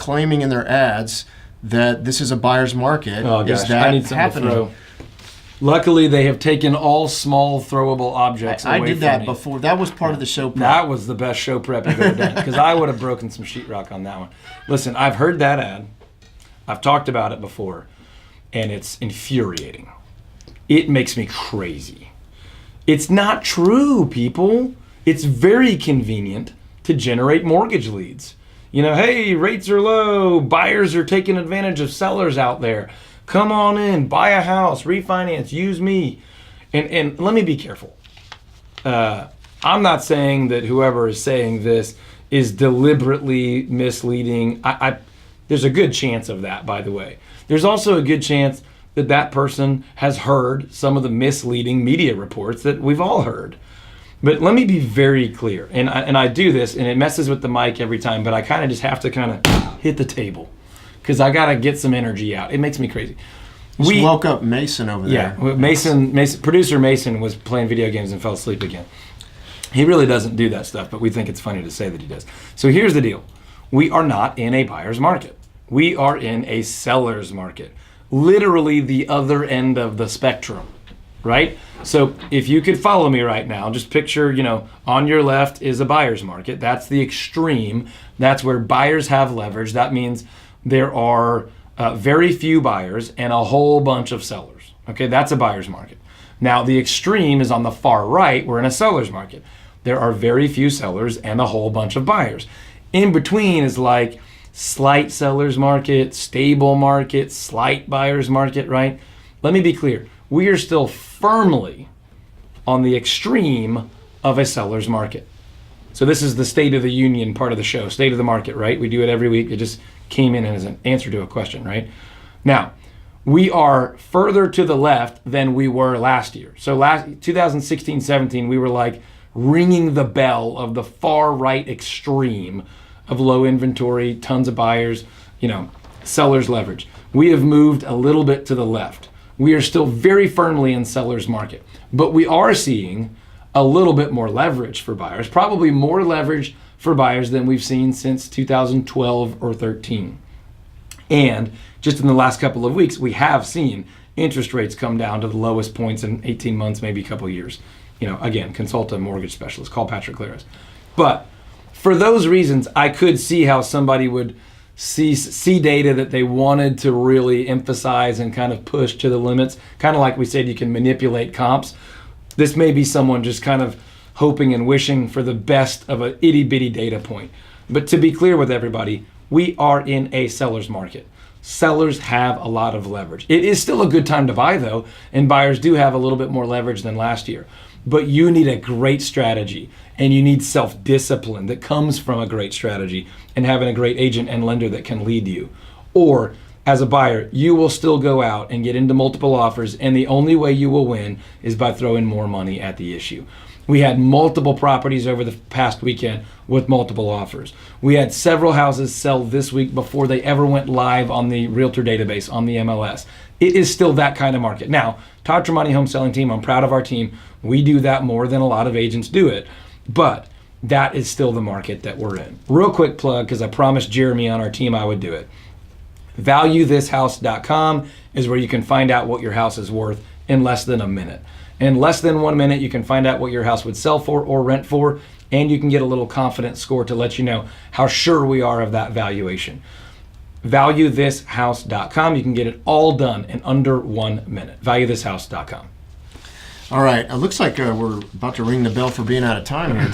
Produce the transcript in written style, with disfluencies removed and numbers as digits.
claiming in their ads that this is a buyer's market. Oh gosh, is that I need something happening? to throw. Luckily, they have taken all small throwable objects away I did from that me. before. That was part of the show prep. That was the best show prep you've ever done, because I would have broken some sheetrock on that one. Listen, I've heard that ad. I've talked about it before, and it's infuriating. It makes me crazy. It's not true, people. It's very convenient to generate mortgage leads. You know, hey, rates are low. Buyers are taking advantage of sellers out there. Come on in, buy a house, refinance, use me. And let me be careful. I'm not saying that whoever is saying this is deliberately misleading. There's a good chance of that, by the way. There's also a good chance that that person has heard some of the misleading media reports that we've all heard. But let me be very clear, and I do this, and it messes with the mic every time, but I kind of just have to kind of hit the table, because I got to get some energy out. It makes me crazy. We woke up Mason over there. Yeah, Mason, producer Mason was playing video games and fell asleep again. He really doesn't do that stuff, but we think it's funny to say that he does. So here's the deal. We are not in a buyer's market. We are in a seller's market. Literally the other end of the spectrum, right? So if you could follow me right now, just picture, on your left is a buyer's market. That's the extreme. That's where buyers have leverage. That means there are very few buyers and a whole bunch of sellers. Okay, that's a buyer's market. Now the extreme is on the far right. We're in a seller's market. There are very few sellers and a whole bunch of buyers. In between is like slight seller's market, stable market, slight buyer's market, right? Let me be clear. We are still firmly on the extreme of a seller's market. So this is the State of the Union part of the show, State of the Market, right? We do it every week. It just came in as an answer to a question, right? Now, we are further to the left than we were last year. So 2016-17, we were like ringing the bell of the far right extreme of low inventory, tons of buyers, seller's leverage. We have moved a little bit to the left. We are still very firmly in seller's market, but we are seeing a little bit more leverage for buyers, probably more leverage for buyers than we've seen since 2012 or 13. And just in the last couple of weeks, we have seen interest rates come down to the lowest points in 18 months, maybe a couple of years. Again, consult a mortgage specialist, call Patrick Claris. But for those reasons, I could see how somebody would see data that they wanted to really emphasize and kind of push to the limits. Kind of like we said, you can manipulate comps. This may be someone just kind of hoping and wishing for the best of an itty-bitty data point. But to be clear with everybody, we are in a seller's market. Sellers have a lot of leverage. It is still a good time to buy, though, and buyers do have a little bit more leverage than last year. But you need a great strategy, and you need self-discipline that comes from a great strategy and having a great agent and lender that can lead you. Or as a buyer, you will still go out and get into multiple offers, and the only way you will win is by throwing more money at the issue. We had multiple properties over the past weekend with multiple offers. We had several houses sell this week before they ever went live on the realtor database, on the MLS. It is still that kind of market. Now, Todd Tramonte Home Selling Team, I'm proud of our team. We do that more than a lot of agents do it. But that is still the market that we're in. Real quick plug, because I promised Jeremy on our team I would do it. ValueThisHouse.com is where you can find out what your house is worth in less than a minute. In less than 1 minute, you can find out what your house would sell for or rent for, and you can get a little confidence score to let you know how sure we are of that valuation. ValueThisHouse.com. You can get it all done in under 1 minute. ValueThisHouse.com. All right. It looks like we're about to ring the bell for being out of time here, too.